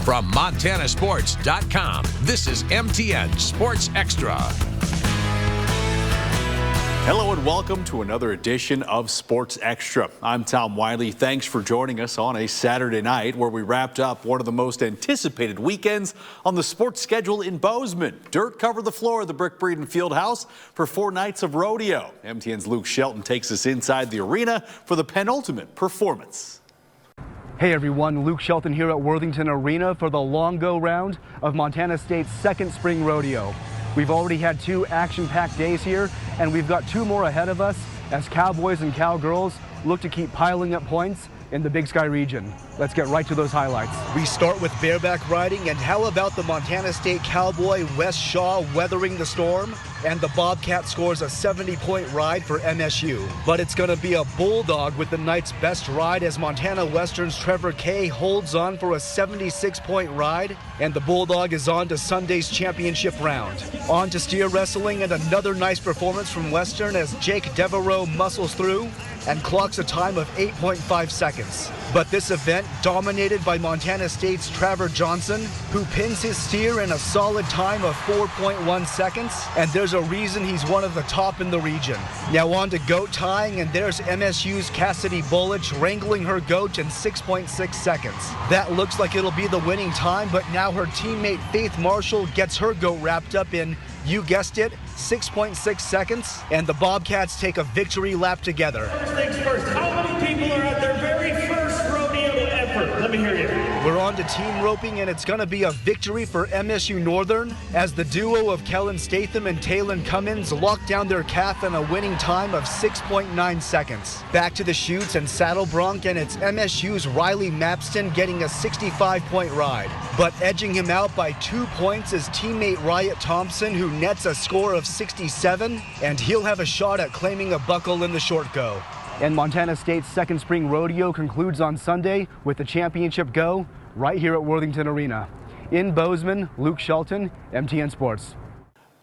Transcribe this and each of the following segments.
From MontanaSports.com, this is MTN Sports Extra. Hello and welcome to another edition of Sports Extra. I'm Tom Wiley. Thanks for joining us on a Saturday night where we wrapped up one of the most anticipated weekends on the sports schedule in Bozeman. Dirt covered the floor of the Brick Breeden Fieldhouse for 4 nights of rodeo. MTN's Luke Shelton takes us inside the arena for the penultimate performance. Hey everyone, Luke Shelton here at Worthington Arena for the long go round of Montana State's second spring rodeo. We've already had 2 action-packed days here, and we've got 2 more ahead of us as cowboys and cowgirls look to keep piling up points in the Big Sky region. Let's get right to those highlights. We start with bareback riding, and how about the Montana State cowboy Wes Shaw weathering the storm? And the Bobcat scores a 70-point ride for MSU. But it's going to be a bulldog with the night's best ride as Montana Western's Trevor Kay holds on for a 76-point ride, and the bulldog is on to Sunday's championship round. On to steer wrestling, and another nice performance from Western as Jake Devereaux muscles through and clocks a time of 8.5 seconds. But this event dominated by Montana State's Trevor Johnson, who pins his steer in a solid time of 4.1 seconds, and there's a reason he's one of the top in the region. Now on to goat tying, and there's MSU's Cassidy Bullich wrangling her goat in 6.6 seconds. That looks like it'll be the winning time, but now her teammate Faith Marshall gets her goat wrapped up in, you guessed it, 6.6 seconds, and the Bobcats take a victory lap together. First things first, how many people are at their very first rodeo effort? Let me hear you. We're on to team roping, and it's going to be a victory for MSU Northern as the duo of Kellen Statham and Taylon Cummins lock down their calf in a winning time of 6.9 seconds. Back to the chutes and saddle bronc, and it's MSU's Riley Mapston getting a 65-point ride. But edging him out by 2 points is teammate Riot Thompson, who nets a score of 67, and he'll have a shot at claiming a buckle in the short go. And Montana State's second spring rodeo concludes on Sunday with the championship go right here at Worthington Arena. In Bozeman, Luke Shelton, MTN Sports.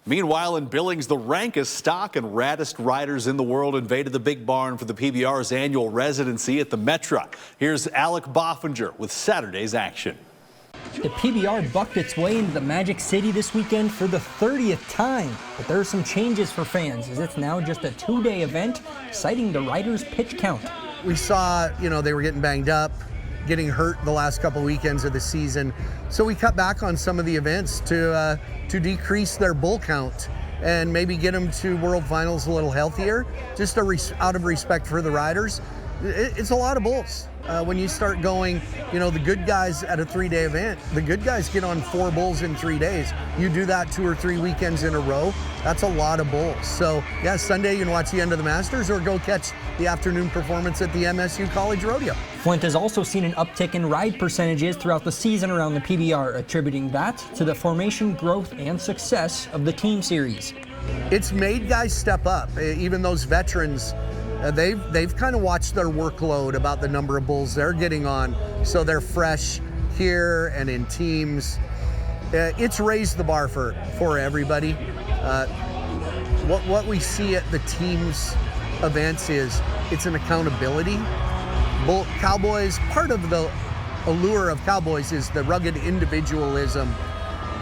Meanwhile, in Billings, the rankest stock and raddest riders in the world invaded the big barn for the PBR's annual residency at the Metra. Here's Alec Boffinger with Saturday's action. The PBR bucked its way into the Magic City this weekend for the 30th time, but there are some changes for fans as it's now just a 2-day event, citing the riders' pitch count. We saw, they were getting banged up, getting hurt the last couple weekends of the season, so we cut back on some of the events to decrease their bull count and maybe get them to World Finals a little healthier, just out of respect for the riders. It's a lot of bulls. When you start going, the good guys at a 3-day event, the good guys get on 4 bulls in 3 days. You do that 2 or 3 weekends in a row, that's a lot of bulls. So yeah, Sunday you can watch the end of the Masters or go catch the afternoon performance at the MSU College Rodeo. Flint has also seen an uptick in ride percentages throughout the season around the PBR, attributing that to the formation growth and success of the team series. It's made guys step up, even those veterans. They've kind of watched their workload about the number of bulls they're getting on, so they're fresh here and in teams. It's raised the bar for everybody. What we see at the teams events is it's an accountability. Cowboys, part of the allure of cowboys is the rugged individualism.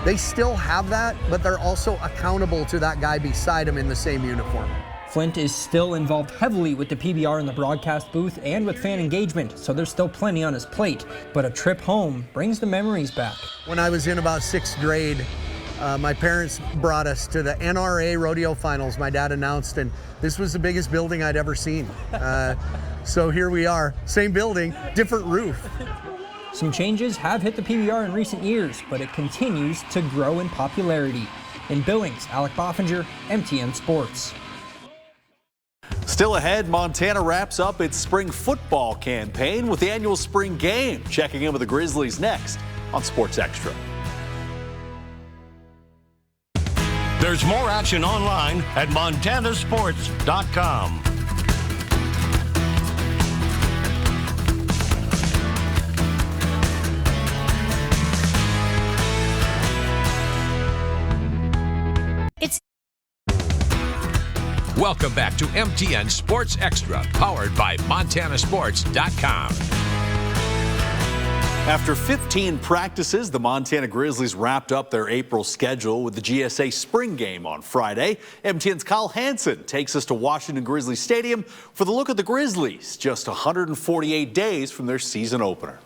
They still have that, but they're also accountable to that guy beside them in the same uniform. Flint is still involved heavily with the PBR in the broadcast booth and with fan engagement, so there's still plenty on his plate. But a trip home brings the memories back. When I was in about 6th grade, my parents brought us to the NRA Rodeo Finals. My dad announced, and this was the biggest building I'd ever seen. So here we are, same building, different roof. Some changes have hit the PBR in recent years, but it continues to grow in popularity. In Billings, Alec Boffinger, MTN Sports. Still ahead, Montana wraps up its spring football campaign with the annual spring game. Checking in with the Grizzlies next on Sports Extra. There's more action online at MontanaSports.com. Welcome back to MTN Sports Extra, powered by MontanaSports.com. After 15 practices, the Montana Grizzlies wrapped up their April schedule with the GSA Spring Game on Friday. MTN's Kyle Hansen takes us to Washington Grizzly Stadium for the look at the Grizzlies, just 148 days from their season opener.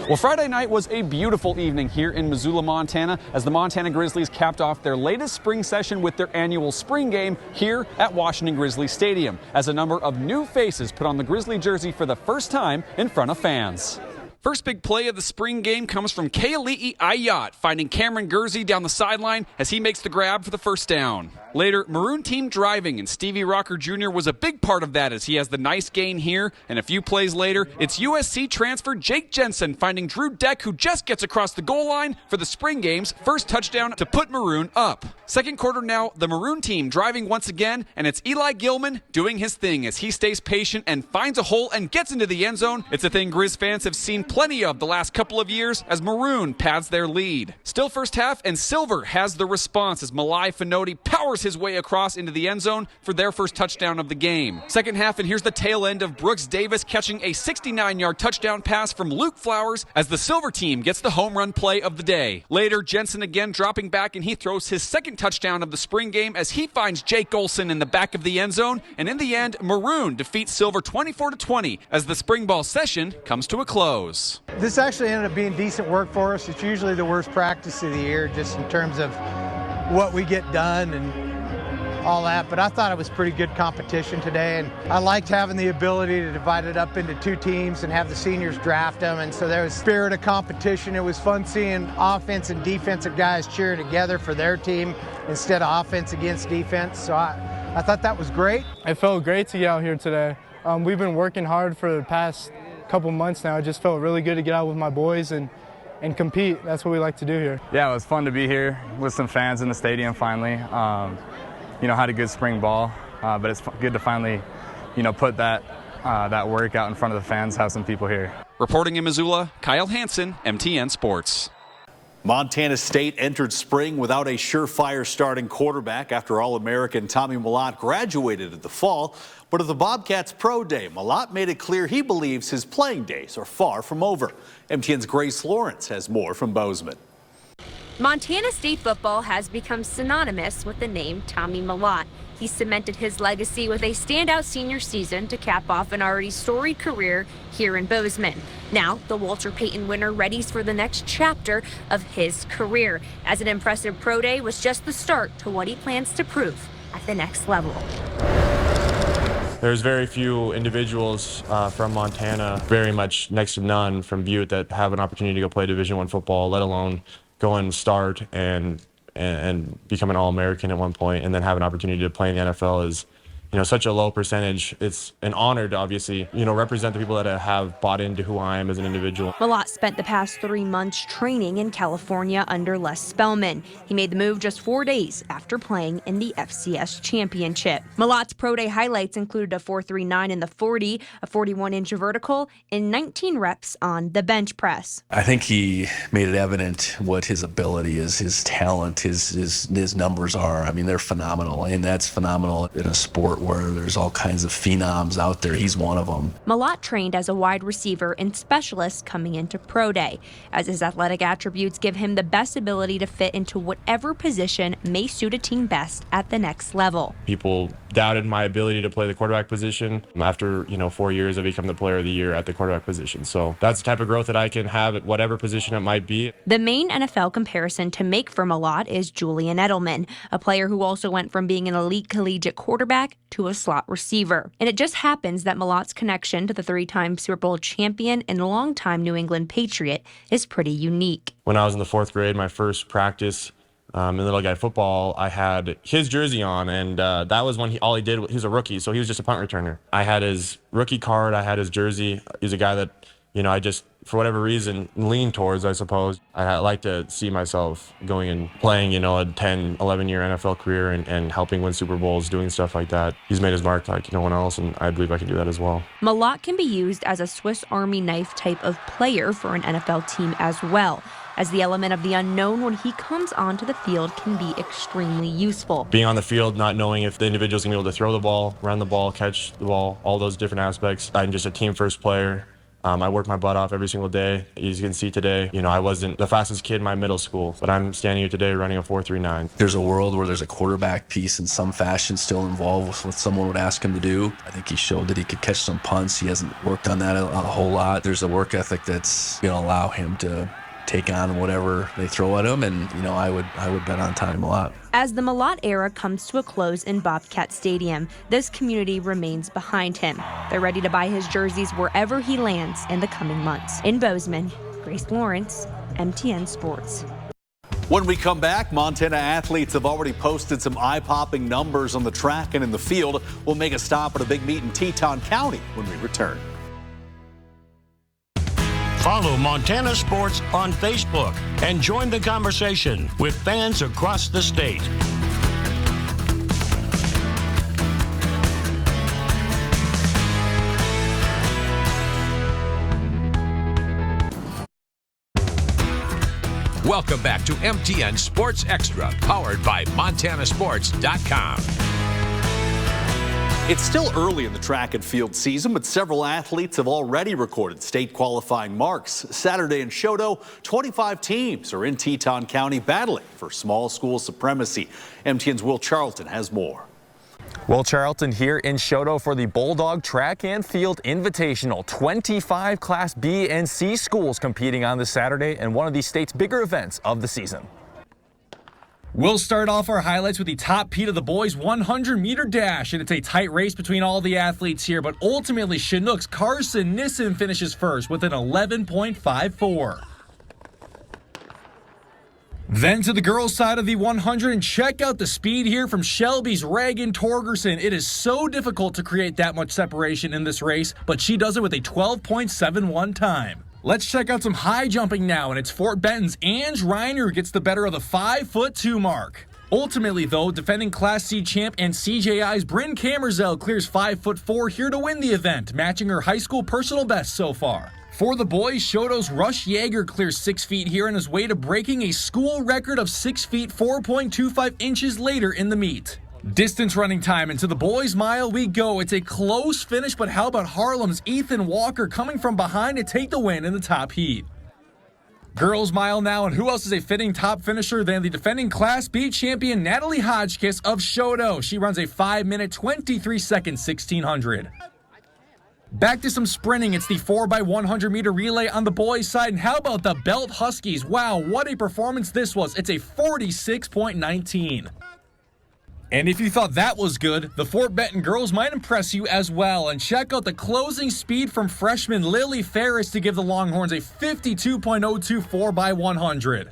Well, Friday night was a beautiful evening here in Missoula, Montana, as the Montana Grizzlies capped off their latest spring session with their annual spring game here at Washington Grizzly Stadium, as a number of new faces put on the Grizzly jersey for the first time in front of fans. First big play of the spring game comes from Keali'i Ayat, finding Cameron Gursey down the sideline as he makes the grab for the first down. Later, Maroon team driving, and Stevie Rocker Jr. was a big part of that as he has the nice gain here. And a few plays later, it's USC transfer Jake Jensen finding Drew Deck, who just gets across the goal line for the spring game's first touchdown to put Maroon up. Second quarter now, the Maroon team driving once again, and it's Eli Gilman doing his thing as he stays patient and finds a hole and gets into the end zone. It's a thing Grizz fans have seen plenty of the last couple of years as Maroon pads their lead. Still first half, and Silver has the response as Malai Finoti powers his way across into the end zone for their first touchdown of the game. Second half, and here's the tail end of Brooks Davis catching a 69-yard touchdown pass from Luke Flowers as the Silver team gets the home run play of the day. Later, Jensen again dropping back, and he throws his second touchdown of the spring game as he finds Jake Olson in the back of the end zone. And in the end, Maroon defeats Silver 24-20 as the spring ball session comes to a close. This actually ended up being decent work for us. It's usually the worst practice of the year just in terms of what we get done and all that, but I thought it was pretty good competition today, and I liked having the ability to divide it up into two teams and have the seniors draft them, and so there was spirit of competition. It was fun seeing offense and defensive guys cheer together for their team instead of offense against defense, so I thought that was great. It felt great to get out here today. We've been working hard for the past couple months now. It just felt really good to get out with my boys and compete. That's what we like to do here. Yeah, it was fun to be here with some fans in the stadium finally. Had a good spring ball, but it's good to finally, put that work out in front of the fans, have some people here. Reporting in Missoula, Kyle Hansen, MTN Sports. Montana State entered spring without a surefire starting quarterback after All-American Tommy Mellott graduated in the fall. But at the Bobcats Pro Day, Mellott made it clear he believes his playing days are far from over. MTN's Grace Lawrence has more from Bozeman. Montana State football has become synonymous with the name Tommy Mellott. He cemented his legacy with a standout senior season to cap off an already storied career here in Bozeman. Now, the Walter Payton winner readies for the next chapter of his career, as an impressive pro day was just the start to what he plans to prove at the next level. There's very few individuals from Montana, very much next to none from Butte, that have an opportunity to go play Division I football, let alone go and start and become an All-American at one point, and then have an opportunity to play in the NFL is, such a low percentage. It's an honor to obviously, represent the people that have bought into who I am as an individual. Mellott spent the past 3 months training in California under Les Spellman. He made the move just 4 days after playing in the FCS Championship. Mellott's pro day highlights included a 4.39 in the 40, a 41-inch vertical, and 19 reps on the bench press. I think he made it evident what his ability is, his talent, his numbers are. I mean, they're phenomenal, and that's phenomenal in a sport where there's all kinds of phenoms out there. He's one of them. Mellott trained as a wide receiver and specialist coming into pro day, as his athletic attributes give him the best ability to fit into whatever position may suit a team best at the next level. People doubted my ability to play the quarterback position. After 4 years, I become the player of the year at the quarterback position. So that's the type of growth that I can have at whatever position it might be. The main NFL comparison to make for Mellott is Julian Edelman, a player who also went from being an elite collegiate quarterback to a slot receiver. And it just happens that Mellott's connection to the 3-time Super Bowl champion and longtime New England Patriot is pretty unique. When I was in the 4th grade, my first practice in little guy football, I had his jersey on, and that was when he was a rookie, so he was just a punt returner. I had his rookie card, I had his jersey. He's a guy that, I just, for whatever reason, lean towards, I suppose. I like to see myself going and playing, a 10, 11-year NFL career and helping win Super Bowls, doing stuff like that. He's made his mark like no one else, and I believe I can do that as well. Mellott can be used as a Swiss Army knife type of player for an NFL team as well, as the element of the unknown when he comes onto the field can be extremely useful. Being on the field, not knowing if the individual's going to be able to throw the ball, run the ball, catch the ball, all those different aspects. I'm just a team-first player. I work my butt off every single day. As you can see today, I wasn't the fastest kid in my middle school, but I'm standing here today running a 4.39. There's a world where there's a quarterback piece in some fashion still involved with what someone would ask him to do. I think he showed that he could catch some punts. He hasn't worked on that a whole lot. There's a work ethic that's going to allow him to take on whatever they throw at him, and I would bet on Tommy Mellott. As the Mellott era comes to a close in Bobcat Stadium, this community remains behind him. They're ready to buy his jerseys wherever he lands in the coming months. In Bozeman, Grace Lawrence, MTN Sports. When we come back, Montana athletes have already posted some eye-popping numbers on the track and in the field. We'll make a stop at a big meet in Teton County when we return. Follow Montana Sports on Facebook and join the conversation with fans across the state. Welcome back to MTN Sports Extra, powered by MontanaSports.com. It's still early in the track and field season, but several athletes have already recorded state qualifying marks. Saturday in Choteau, 25 teams are in Teton County battling for small school supremacy. MTN's Will Charlton has more. Will Charlton here in Choteau for the Bulldog Track and Field Invitational. 25 Class B and C schools competing on this Saturday and one of the state's bigger events of the season. We'll start off our highlights with the top heat of the boys' 100-meter dash, and it's a tight race between all the athletes here, but ultimately Chinook's Carson Nissen finishes first with an 11.54. Then to the girls' side of the 100, and check out the speed here from Shelby's Reagan Torgerson. It is so difficult to create that much separation in this race, but she does it with a 12.71 time. Let's check out some high jumping now, and it's Fort Benton's Ange Reiner who gets the better of the 5'2" mark. Ultimately, though, defending Class C champ and CJI's Bryn Camerzell clears 5'4" here to win the event, matching her high school personal best so far. For the boys, Choteau's Rush Yeager clears 6 feet here on his way to breaking a school record of 6 feet 4.25 inches later in the meet. Distance running time, and to the boys' mile we go. It's a close finish, but how about Harlem's Ethan Walker coming from behind to take the win in the top heat? Girls' mile now, and who else is a fitting top finisher than the defending Class B champion Natalie Hodgkiss of Choteau? She runs a 5-minute, 23-second 1600. Back to some sprinting. It's the 4x100 meter relay on the boys' side, and how about the Belt Huskies? Wow, what a performance this was. It's a 46.19. And if you thought that was good, the Fort Benton girls might impress you as well. And check out the closing speed from freshman Lily Ferris to give the Longhorns a 52.02 4x100.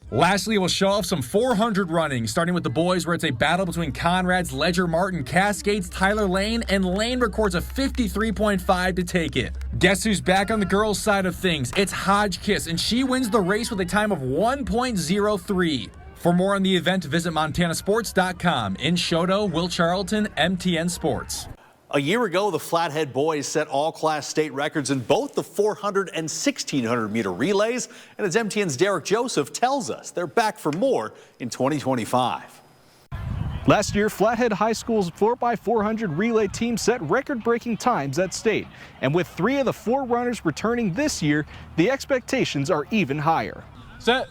Lastly, we'll show off some 400 running, starting with the boys where it's a battle between Conrad's Ledger Martin, Cascades Tyler Lane, and Lane records a 53.5 to take it. Guess who's back on the girls' side of things? It's Hodgkiss, and she wins the race with a time of 1.03. For more on the event, visit MontanaSports.com. In Choteau, Will Charlton, MTN Sports. A year ago, the Flathead boys set all-class state records in both the 400 and 1600-meter relays. And as MTN's Derek Joseph tells us, they're back for more in 2025. Last year, Flathead High School's 4x400 relay team set record-breaking times at state. And with 3 of the 4 runners returning this year, the expectations are even higher. Set.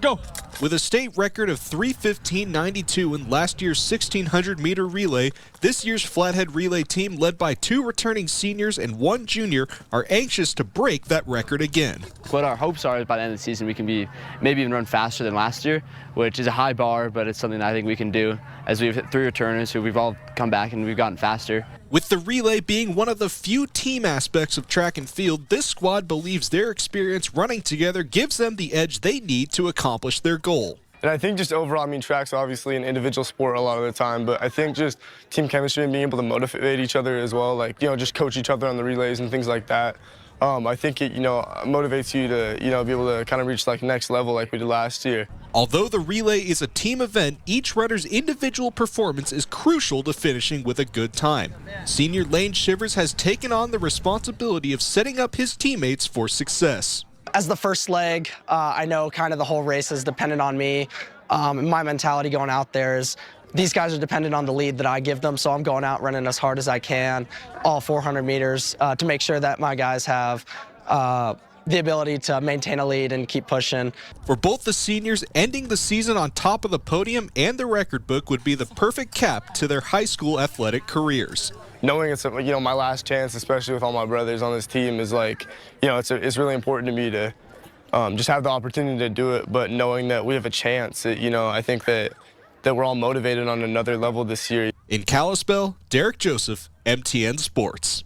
Go. With a state record of 3:15.92 in last year's 1600-meter relay, this year's Flathead relay team, led by 2 returning seniors and 1 junior, are anxious to break that record again. What our hopes are is by the end of the season we can be maybe even run faster than last year, which is a high bar, but it's something that I think we can do as we've hit 3 returners who we've all come back and we've gotten faster. With the relay being one of the few team aspects of track and field, this squad believes their experience running together gives them the edge they need to accomplish their goal. And I think just overall, I mean, track's obviously an individual sport a lot of the time, but I think just team chemistry and being able to motivate each other as well, like, just coach each other on the relays and things like that. I think it, motivates you to, be able to kind of reach like next level like we did last year. Although the relay is a team event, each runner's individual performance is crucial to finishing with a good time. Senior Lane Shivers has taken on the responsibility of setting up his teammates for success. As the first leg, I know kind of the whole race is dependent on me. My mentality going out there is these guys are dependent on the lead that I give them, so I'm going out running as hard as I can, all 400 meters, to make sure that my guys have the ability to maintain a lead and keep pushing. For both the seniors, ending the season on top of the podium and the record book would be the perfect cap to their high school athletic careers. Knowing it's my last chance, especially with all my brothers on this team, is it's really important to me to just have the opportunity to do it. But knowing that we have a chance, I think that we're all motivated on another level this year. In Kalispell, Derek Joseph, MTN Sports.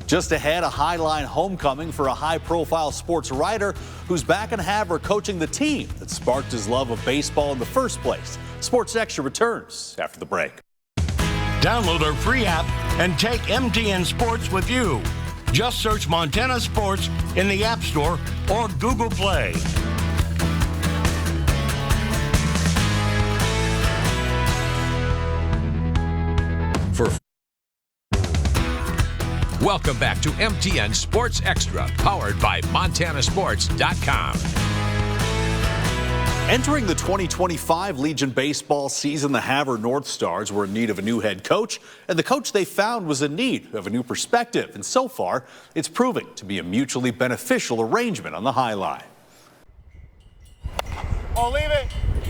Just ahead, a Highline homecoming for a high-profile sports writer who's back in Havre coaching the team that sparked his love of baseball in the first place. Sports Extra returns after the break. Download our free app and take MTN Sports with you. Just search Montana Sports in the App Store or Google Play. Welcome back to MTN Sports Extra, powered by MontanaSports.com. Entering the 2025 Legion baseball season, the Havre North Stars were in need of a new head coach, and the coach they found was in need of a new perspective. And so far, it's proving to be a mutually beneficial arrangement on the High Line. Oh, leave it.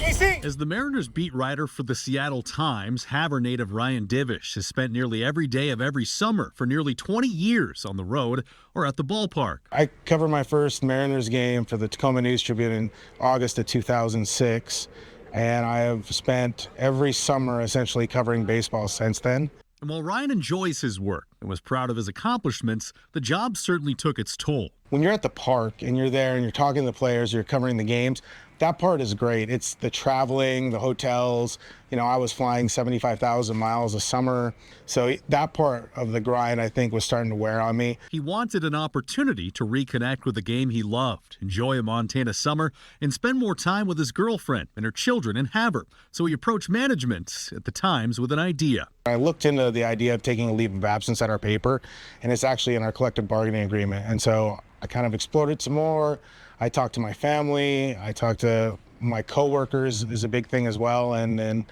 Easy. As the Mariners beat writer for the Seattle Times, Havre native Ryan Divish has spent nearly every day of every summer for nearly 20 years on the road or at the ballpark. I covered my first Mariners game for the Tacoma News Tribune in August of 2006, and I have spent every summer essentially covering baseball since then. And while Ryan enjoys his work and was proud of his accomplishments, the job certainly took its toll. When you're at the park and you're there and you're talking to the players, you're covering the games, that part is great. It's the traveling, the hotels. I was flying 75,000 miles a summer. So that part of the grind, I think, was starting to wear on me. He wanted an opportunity to reconnect with the game he loved, enjoy a Montana summer, and spend more time with his girlfriend and her children in Havre. So he approached management at the Times with an idea. I looked into the idea of taking a leave of absence at our paper, and it's actually in our collective bargaining agreement. And so I kind of explored it some more. I talked to my family. I talked to my coworkers is a big thing as well. And then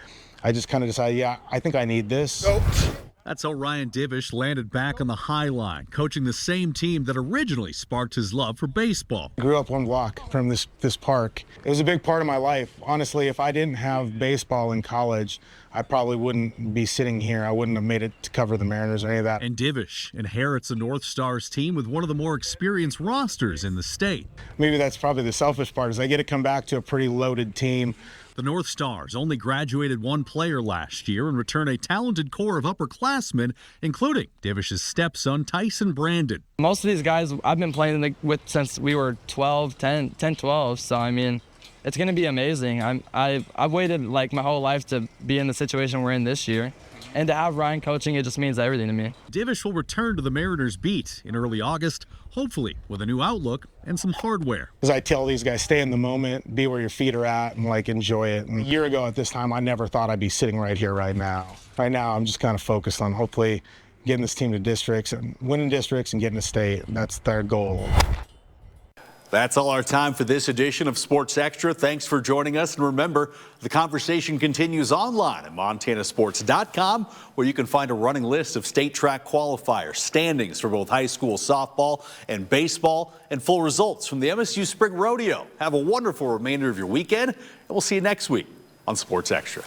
I just kind of decided, yeah, I think I need this. That's how Ryan Divish landed back on the High Line, coaching the same team that originally sparked his love for baseball. I grew up one block from this park. It was a big part of my life. Honestly, if I didn't have baseball in college, I probably wouldn't be sitting here. I wouldn't have made it to cover the Mariners or any of that. And Divish inherits a North Stars team with one of the more experienced rosters in the state. Maybe that's probably the selfish part, is I get to come back to a pretty loaded team. The North Stars only graduated one player last year and return a talented core of upperclassmen, including Divish's stepson, Tyson Brandon. Most of these guys I've been playing with since we were 12, 10, 12. So, I mean, it's going to be amazing. I've waited like my whole life to be in the situation we're in this year. And to have Ryan coaching, it just means everything to me. Divish will return to the Mariners beat in early August, hopefully with a new outlook and some hardware. As I tell these guys, stay in the moment, be where your feet are at, and enjoy it. And a year ago at this time, I never thought I'd be sitting right here right now. Right now, I'm just kind of focused on hopefully getting this team to districts and winning districts and getting to state. That's their goal. That's all our time for this edition of Sports Extra. Thanks for joining us. And remember, the conversation continues online at MontanaSports.com, where you can find a running list of state track qualifiers, standings for both high school softball and baseball, and full results from the MSU Spring Rodeo. Have a wonderful remainder of your weekend, and we'll see you next week on Sports Extra.